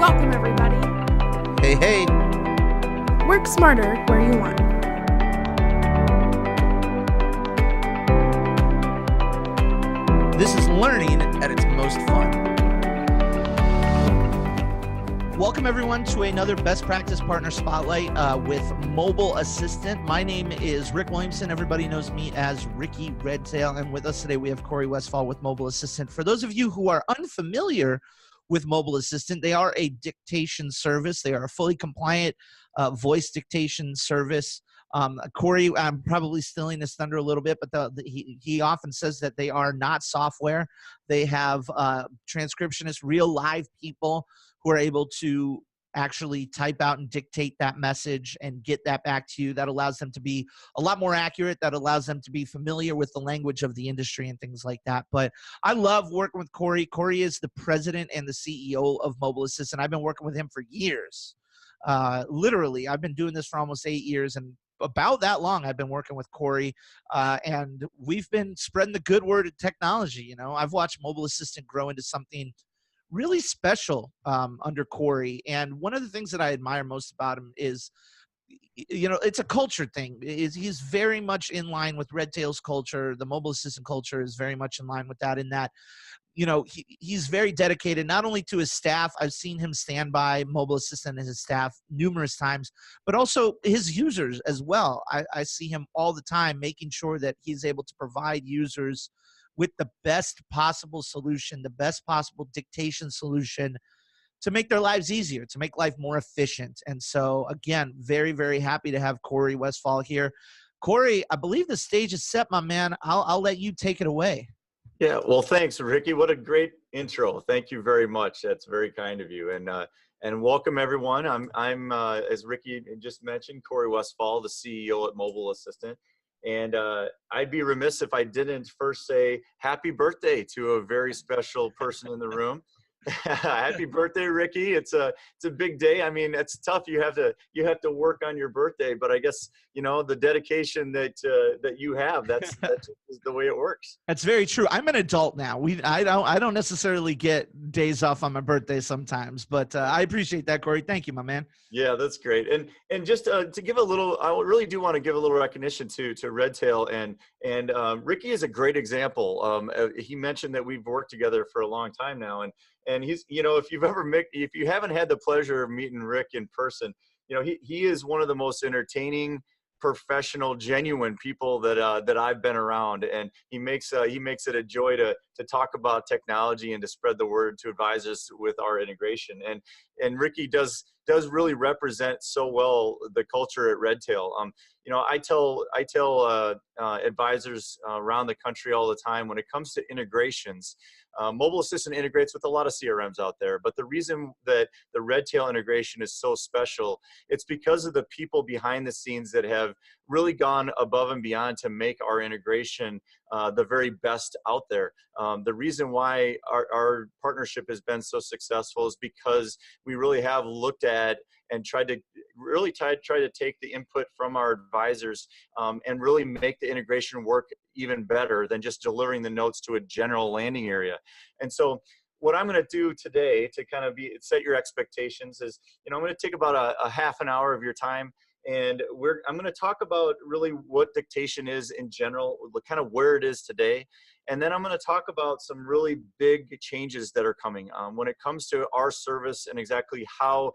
Welcome, everybody. Hey, hey. Work smarter where you want. This is learning at its most fun. Welcome, everyone, to another Best Practice Partner Spotlight with Mobile Assistant. My name is Rick Williamson. Everybody knows me as Ricky Redtail. And with us today, we have Corey Westfall with Mobile Assistant. For those of you who are unfamiliar with Mobile Assistant, they are a dictation service. They are a fully compliant voice dictation service. Corey, I'm probably stealing his thunder a little bit, but he often says that they are not software. They have transcriptionists, real live people who are able to actually type out and dictate that message and get that back to you. That allows them to be a lot more accurate. That allows them to be familiar with the language of the industry and things like that. But I love working with Corey. Corey is the president and the CEO of Mobile Assistant. I've been working with him for years. Literally, I've been doing this for almost 8 years, and about that long I've been working with Corey, and we've been spreading the good word of technology. You know, I've watched Mobile Assistant grow into something really special under Corey. And one of the things that I admire most about him is, you know, it's a culture thing. He's very much in line with Redtail's culture. The Mobile Assistant culture is very much in line with that, in that, you know, he's very dedicated not only to his staff. I've seen him stand by Mobile Assistant and his staff numerous times, but also his users as well. I see him all the time making sure that he's able to provide users with the best possible solution, the best possible dictation solution to make their lives easier, to make life more efficient. And so, again, very, very happy to have Corey Westfall here. Corey, I believe the stage is set, my man. I'll let you take it away. Yeah, well, thanks, Ricky. What a great intro. Thank you very much. That's very kind of you. And welcome, everyone. I'm as Ricky just mentioned, Corey Westfall, the CEO at Mobile Assistant. And I'd be remiss if I didn't first say happy birthday to a very special person in the room. Happy birthday, Ricky. It's a big day. I mean, it's tough. You have to work on your birthday, but I guess, you know, the dedication that you have, that's just the way it works. That's very true. I'm an adult now. I don't necessarily get days off on my birthday sometimes, but I appreciate that, Corey. Thank you, my man. Yeah, that's great. And just to give a little, I really do want to give a little recognition to Redtail, and Ricky is a great example. He mentioned that we've worked together for a long time now, and he's, you know, if you haven't had the pleasure of meeting Rick in person, you know, he is one of the most entertaining, professional, genuine people that I've been around, and he makes it a joy to talk about technology and to spread the word to advisors with our integration. And Ricky does really represent so well the culture at Redtail. You know, I tell advisors around the country all the time, when it comes to integrations, Mobile Assistant integrates with a lot of CRMs out there, but the reason that the Redtail integration is so special, it's because of the people behind the scenes that have really gone above and beyond to make our integration the very best out there. The reason why our partnership has been so successful is because we really have looked at and tried to take the input from our advisors and really make the integration work even better than just delivering the notes to a general landing area. And so what I'm going to do today to kind of set your expectations is, you know, I'm going to take about a half an hour of your time, and I'm going to talk about really what dictation is in general, kind of where it is today. And then I'm going to talk about some really big changes that are coming when it comes to our service and exactly how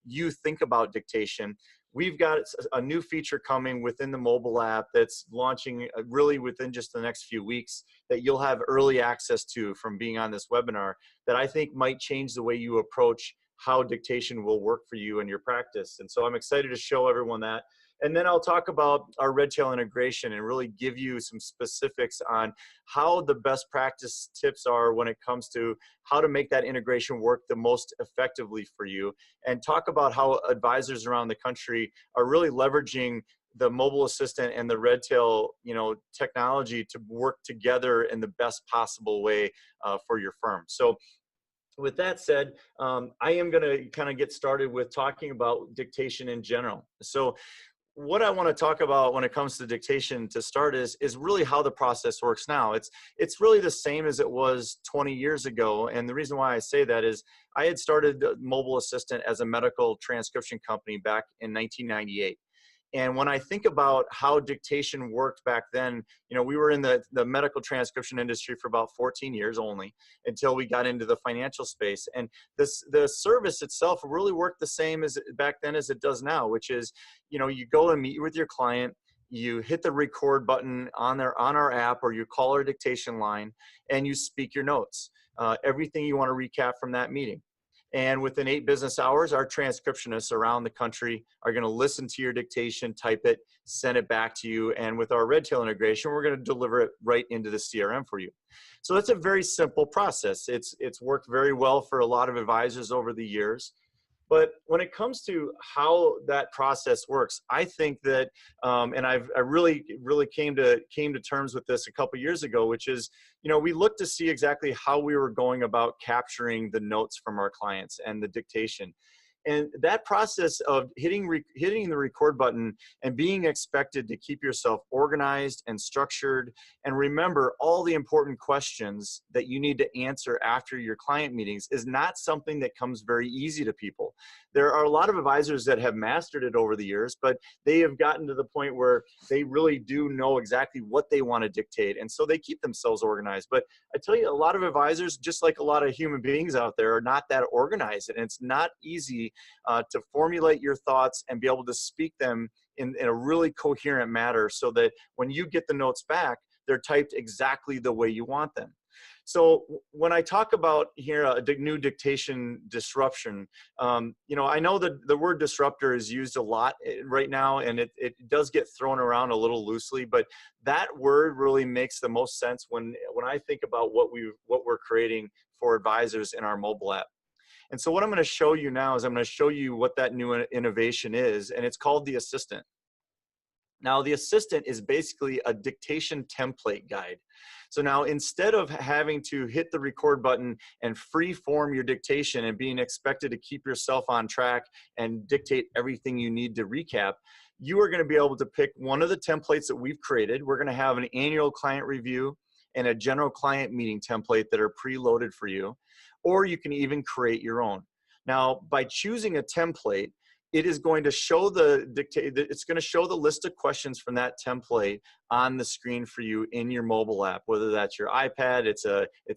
you think about dictation. We've got a new feature coming within the mobile app that's launching really within just the next few weeks that you'll have early access to from being on this webinar, that I think might change the way you approach how dictation will work for you in your practice. And so I'm excited to show everyone that. And then I'll talk about our Redtail integration and really give you some specifics on how the best practice tips are when it comes to how to make that integration work the most effectively for you, and talk about how advisors around the country are really leveraging the Mobile Assistant and the Redtail, you know, technology to work together in the best possible way for your firm. So with that said, I am going to kind of get started with talking about dictation in general. So what I want to talk about when it comes to dictation to start is really how the process works now. It's really the same as it was 20 years ago. And the reason why I say that is I had started Mobile Assistant as a medical transcription company back in 1998. And when I think about how dictation worked back then, we were in the medical transcription industry for about 14 years only until we got into the financial space. And the service itself really worked the same as back then as it does now, which is, you go and meet with your client, you hit the record button on our app, or you call our dictation line and you speak your notes, everything you want to recap from that meeting. And within 8 business hours, our transcriptionists around the country are going to listen to your dictation, type it, send it back to you. And with our Redtail integration, we're going to deliver it right into the CRM for you. So that's a very simple process. It's worked very well for a lot of advisors over the years. But when it comes to how that process works, I think that, and I really came to terms with this a couple years ago, which is, we looked to see exactly how we were going about capturing the notes from our clients and the dictation. And that process of hitting the record button and being expected to keep yourself organized and structured and remember all the important questions that you need to answer after your client meetings is not something that comes very easy to people. There are a lot of advisors that have mastered it over the years, but they have gotten to the point where they really do know exactly what they want to dictate. And so they keep themselves organized. But I tell you, a lot of advisors, just like a lot of human beings out there, are not that organized. And it's not easy to formulate your thoughts and be able to speak them in a really coherent manner so that when you get the notes back, they're typed exactly the way you want them. So when I talk about here a new dictation disruption, I know that the word disruptor is used a lot right now, and it does get thrown around a little loosely, but that word really makes the most sense when I think about what we're creating for advisors in our mobile app. And so what I'm going to show you now is I'm going to show you what that new innovation is, and it's called the Assistant. Now, the Assistant is basically a dictation template guide. So now, instead of having to hit the record button and free form your dictation and being expected to keep yourself on track and dictate everything you need to recap, you are going to be able to pick one of the templates that we've created. We're going to have an annual client review and a general client meeting template that are preloaded for you, or you can even create your own. Now, by choosing a template, it is going to show it's going to show the list of questions from that template on the screen for you in your mobile app, whether that's your iPad, it's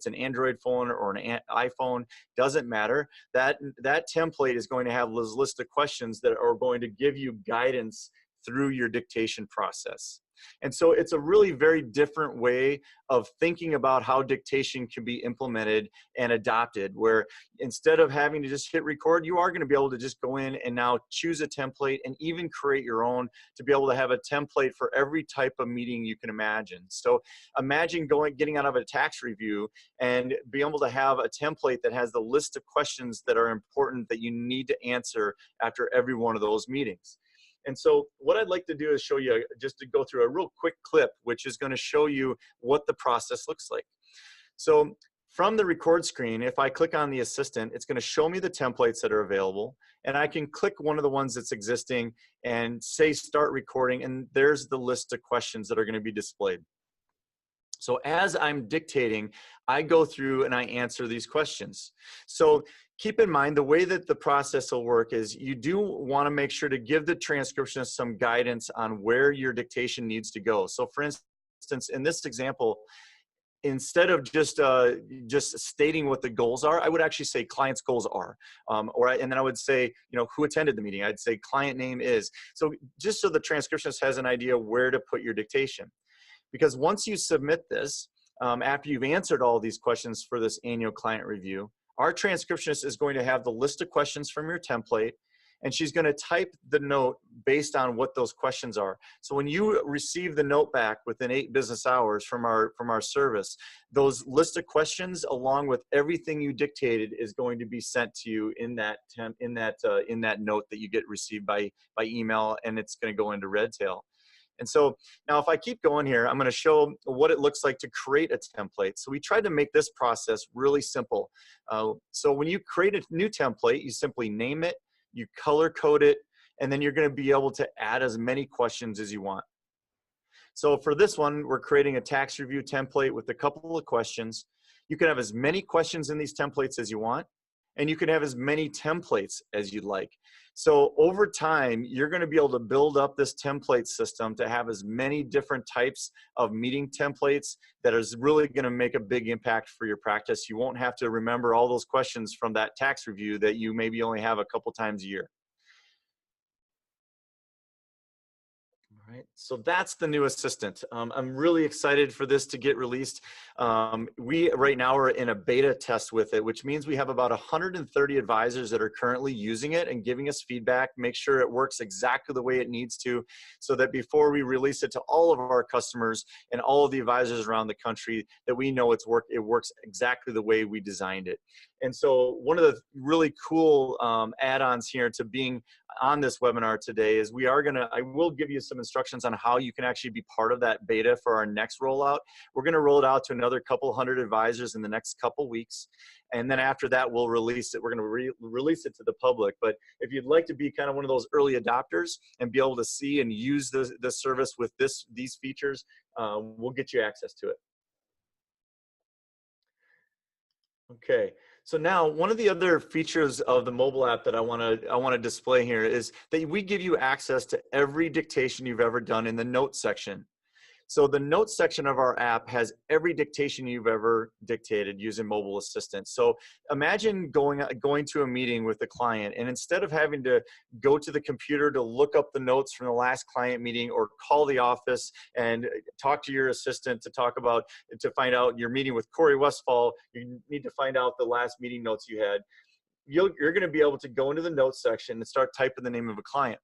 an Android phone or an iPhone, doesn't matter. That template is going to have this list of questions that are going to give you guidance through your dictation process. And so it's a really very different way of thinking about how dictation can be implemented and adopted, where instead of having to just hit record, you are going to be able to just go in and now choose a template and even create your own to be able to have a template for every type of meeting you can imagine. So imagine getting out of a tax review and being able to have a template that has the list of questions that are important that you need to answer after every one of those meetings. And so what I'd like to do is show you, just to go through a real quick clip, which is going to show you what the process looks like. So from the record screen, if I click on the Assistant, it's going to show me the templates that are available. And I can click one of the ones that's existing and say start recording. And there's the list of questions that are going to be displayed. So as I'm dictating, I go through and I answer these questions. So keep in mind, the way that the process will work is you do want to make sure to give the transcriptionist some guidance on where your dictation needs to go. So for instance, in this example, instead of just stating what the goals are, I would actually say client's goals are, and then I would say, who attended the meeting. I'd say client name is. So just so the transcriptionist has an idea where to put your dictation. Because once you submit this, after you've answered all these questions for this annual client review, our transcriptionist is going to have the list of questions from your template, and she's going to type the note based on what those questions are. So when you receive the note back within 8 business hours from our service, those list of questions, along with everything you dictated, is going to be sent to you in that note that you get received by email, and it's going to go into Redtail. And so now if I keep going here, I'm going to show what it looks like to create a template. So we tried to make this process really simple. So when you create a new template, you simply name it, you color code it, and then you're going to be able to add as many questions as you want. So for this one, we're creating a tax review template with a couple of questions. You can have as many questions in these templates as you want, and you can have as many templates as you'd like. So over time, you're going to be able to build up this template system to have as many different types of meeting templates that is really going to make a big impact for your practice. You won't have to remember all those questions from that tax review that you maybe only have a couple times a year. All right, so that's the new assistant. I'm really excited for this to get released. We right now are in a beta test with it, which means we have about 130 advisors that are currently using it and giving us feedback, make sure it works exactly the way it needs to, so that before we release it to all of our customers and all of the advisors around the country, that we know it works exactly the way we designed it. And so one of the really cool add-ons here to being on this webinar today is I will give you some instructions on how you can actually be part of that beta for our next rollout. We're going to roll it out to another couple hundred advisors in the next couple weeks. And then after that, we'll release it. We're going to release it to the public. But if you'd like to be kind of one of those early adopters and be able to see and use the service with these features, we'll get you access to it. Okay, so now one of the other features of the mobile app that I want to display here is that we give you access to every dictation you've ever done in the notes section. So the notes section of our app has every dictation you've ever dictated using mobile assistant. So imagine going to a meeting with a client, and instead of having to go to the computer to look up the notes from the last client meeting or call the office and talk to your assistant to find out your meeting with Corey Westfall, you need to find out the last meeting notes you had. You're going to be able to go into the notes section and start typing the name of a client.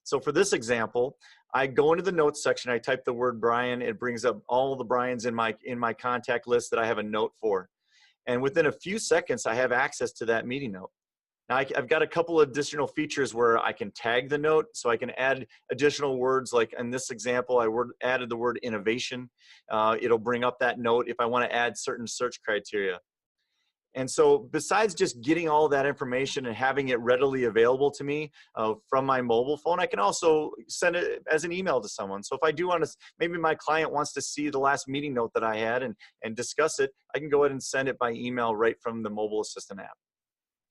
So for this example, I go into the notes section, I type the word Brian, it brings up all the Brians in my contact list that I have a note for. And within a few seconds, I have access to that meeting note. Now I've got a couple of additional features where I can tag the note, so I can add additional words. Like in this example, I added the word innovation. It'll bring up that note if I want to add certain search criteria. And so besides just getting all that information and having it readily available to me from my mobile phone, I can also send it as an email to someone. So if I do want to, maybe my client wants to see the last meeting note that I had and discuss it, I can go ahead and send it by email right from the mobile assistant app.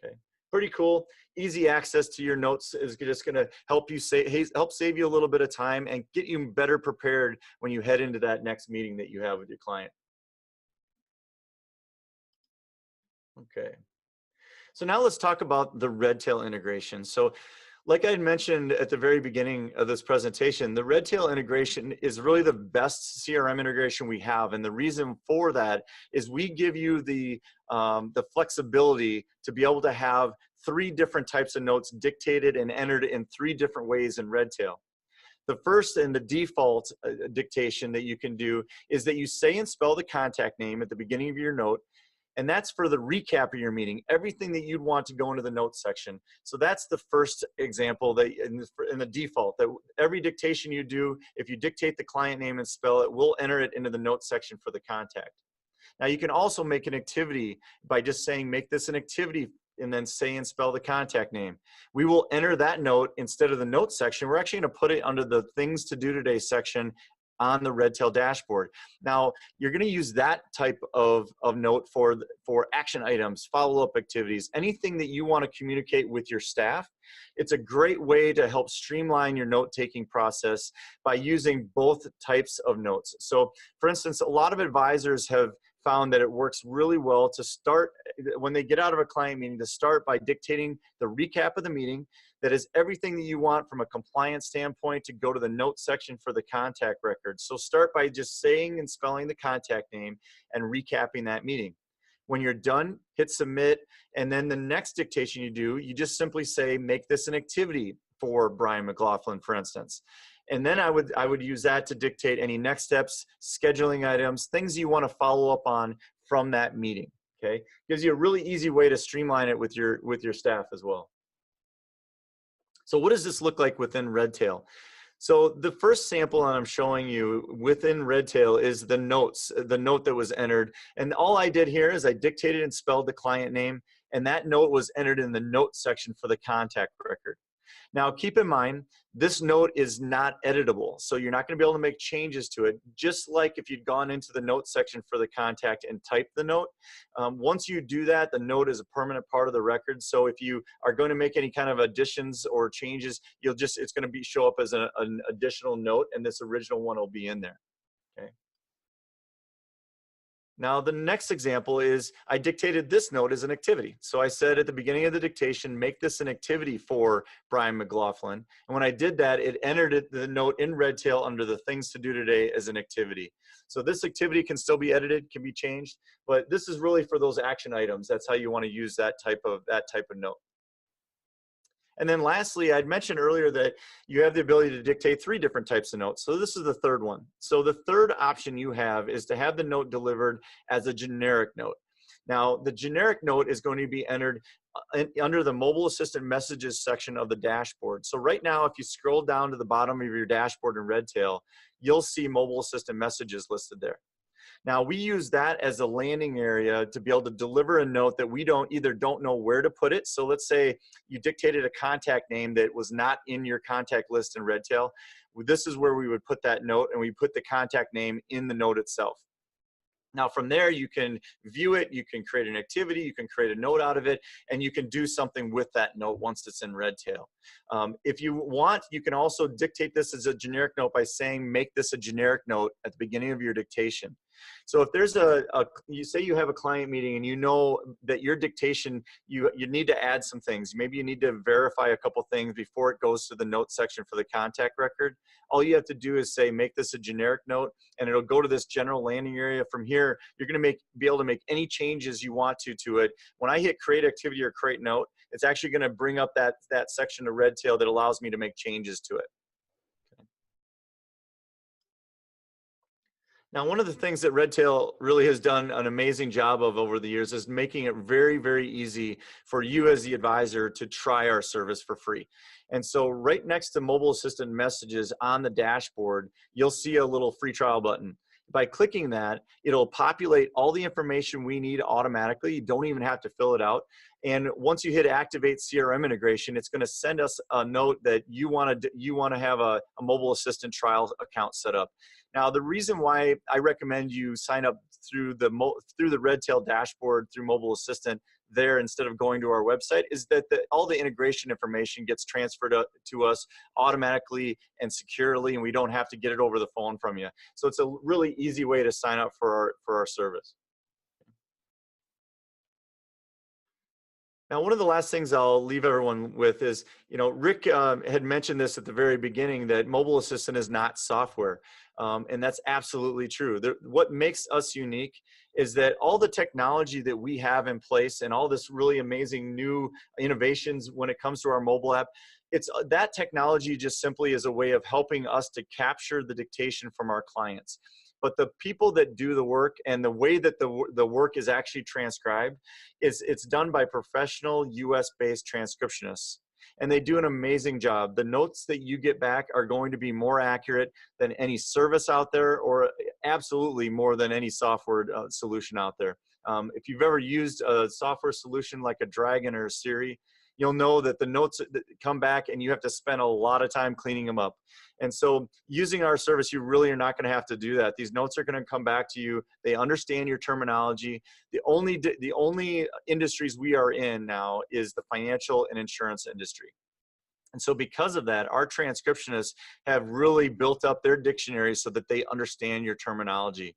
Okay, pretty cool. Easy access to your notes is just going to help save you a little bit of time and get you better prepared when you head into that next meeting that you have with your client. Okay, so now let's talk about the Redtail integration. So like I had mentioned at the very beginning of this presentation, the Redtail integration is really the best CRM integration we have. And the reason for that is we give you the flexibility to be able to have 3 different types of notes dictated and entered in 3 different ways in Redtail. The first and the default dictation that you can do is that you say and spell the contact name at the beginning of your note. And that's for the recap of your meeting, everything that you'd want to go into the notes section. So that's the first example that in the default, that every dictation you do, if you dictate the client name and spell it, we'll enter it into the notes section for the contact. Now you can also make an activity by just saying, make this an activity, and then say and spell the contact name. We will enter that note instead of the notes section. We're actually going to put it under the things to do today section on the Redtail dashboard. Now, you're going to use that type of note for action items, follow-up activities, anything that you want to communicate with your staff. It's a great way to help streamline your note-taking process by using both types of notes. So, for instance, a lot of advisors have found that it works really well to start, when they get out of a client meeting, to start by dictating the recap of the meeting. That is everything that you want from a compliance standpoint to go to the notes section for the contact record. So start by just saying and spelling the contact name and recapping that meeting. When you're done, hit submit, and then the next dictation you do, you just simply say, make this an activity for Brian McLaughlin, for instance. And then I would use that to dictate any next steps, scheduling items, things you want to follow up on from that meeting. Okay, gives you a really easy way to streamline it with your staff as well. So what does this look like within Redtail? So the first sample that I'm showing you within Redtail is the note that was entered. And all I did here is I dictated and spelled the client name, and that note was entered in the notes section for the contact record. Now, keep in mind, this note is not editable, so you're not going to be able to make changes to it. Just like if you'd gone into the note section for the contact and typed the note, once you do that, the note is a permanent part of the record. So if you are going to make any kind of additions or changes, it's going to show up as an additional note, and this original one will be in there. Okay. Now, the next example is I dictated this note as an activity. So I said at the beginning of the dictation, make this an activity for Brian McLaughlin. And when I did that, it entered the note in Redtail under the things to do today as an activity. So this activity can still be edited, can be changed, but this is really for those action items. That's how you want to use that type of note. And then lastly, I'd mentioned earlier that you have the ability to dictate 3 different types of notes. So this is the third one. So the third option you have is to have the note delivered as a generic note. Now, the generic note is going to be entered under the mobile assistant messages section of the dashboard. So right now, if you scroll down to the bottom of your dashboard in Redtail, you'll see mobile assistant messages listed there. Now, we use that as a landing area to be able to deliver a note that we either don't know where to put it. So let's say you dictated a contact name that was not in your contact list in Redtail. This is where we would put that note, and we put the contact name in the note itself. Now, from there, you can view it, you can create an activity, you can create a note out of it, and you can do something with that note once it's in Redtail. If you want, you can also dictate this as a generic note by saying, make this a generic note at the beginning of your dictation. So if there's you say you have a client meeting and you know that your dictation, you need to add some things. Maybe you need to verify a couple things before it goes to the note section for the contact record. All you have to do is say, make this a generic note, and it'll go to this general landing area. From here, you're going to be able to make any changes you want to it. When I hit create activity or create note, it's actually going to bring up that section of Redtail that allows me to make changes to it. Now, one of the things that Redtail really has done an amazing job of over the years is making it very, very easy for you as the advisor to try our service for free. And so right next to mobile assistant messages on the dashboard, you'll see a little free trial button. By clicking that, it'll populate all the information we need automatically. You don't even have to fill it out. And once you hit activate CRM integration, it's going to send us a note that you want to have a mobile assistant trial account set up. Now, the reason why I recommend you sign up through the Redtail dashboard through mobile assistant there instead of going to our website is that all the integration information gets transferred to us automatically and securely, and we don't have to get it over the phone from you. So it's a really easy way to sign up for our service. Now, one of the last things I'll leave everyone with is, Rick had mentioned this at the very beginning, that mobile assistant is not software. And that's absolutely true. What makes us unique is that all the technology that we have in place and all this really amazing new innovations when it comes to our mobile app, that technology just simply is a way of helping us to capture the dictation from our clients. But the people that do the work and the way that the work is actually transcribed, it's done by professional US-based transcriptionists. And they do an amazing job. The notes that you get back are going to be more accurate than any service out there, or absolutely more than any software solution out there. If you've ever used a software solution like a Dragon or a Siri, you'll know that the notes that come back and you have to spend a lot of time cleaning them up. And so using our service, you really are not going to have to do that. These notes are going to come back to you. They understand your terminology. The only industries we are in now is the financial and insurance industry. And so because of that, our transcriptionists have really built up their dictionaries so that they understand your terminology.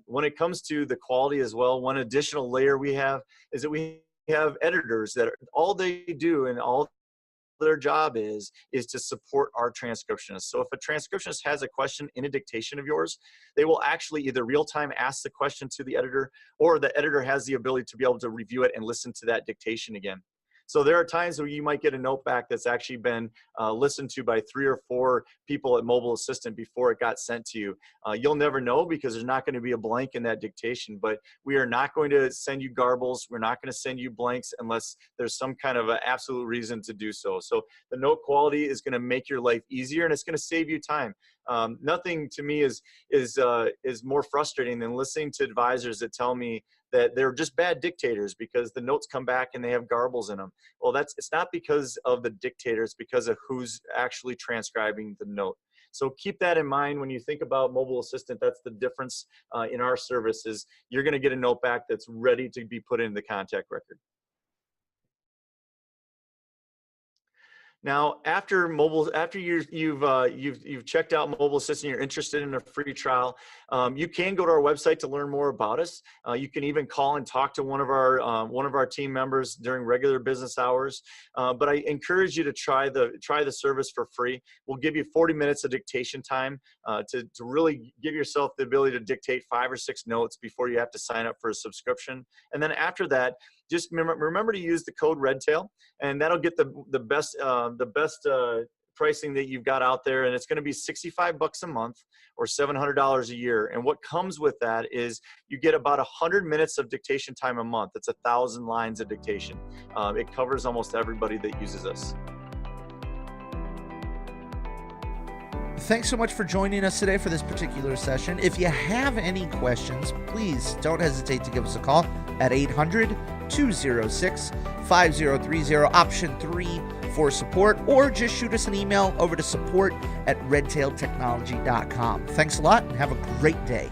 When it comes to the quality as well, one additional layer we have is that we have editors that all they do and all their job is to support our transcriptionists. So if a transcriptionist has a question in a dictation of yours, they will actually either real-time ask the question to the editor, or the editor has the ability to be able to review it and listen to that dictation again. So there are times where you might get a note back that's actually been listened to by 3 or 4 people at Mobile Assistant before it got sent to you. You'll never know because there's not going to be a blank in that dictation, but we are not going to send you garbles. We're not going to send you blanks unless there's some kind of an absolute reason to do so. So the note quality is going to make your life easier, and it's going to save you time. Nothing to me is more frustrating than listening to advisors that tell me that they're just bad dictators because the notes come back and they have garbles in them. Well, it's not because of the dictator, it's because of who's actually transcribing the note. So keep that in mind when you think about mobile assistant. That's the difference in our service is you're going to get a note back that's ready to be put in the contact record. Now, after you've checked out Mobile Assistant, you're interested in a free trial, you can go to our website to learn more about us. You can even call and talk to one of our team members during regular business hours. But I encourage you to try the service for free. We'll give you 40 minutes of dictation time to really give yourself the ability to dictate 5 or 6 notes before you have to sign up for a subscription. And then after that, just remember to use the code Redtail, and that'll get the best pricing that you've got out there. And it's going to be $65 a month or $700 a year. And what comes with that is you get about 100 minutes of dictation time a month. It's 1,000 lines of dictation. It covers almost everybody that uses us. Thanks so much for joining us today for this particular session. If you have any questions, please don't hesitate to give us a call at 800-206-5030, option 3 for support, or just shoot us an email over to support@redtailtechnology.com. Thanks a lot and have a great day.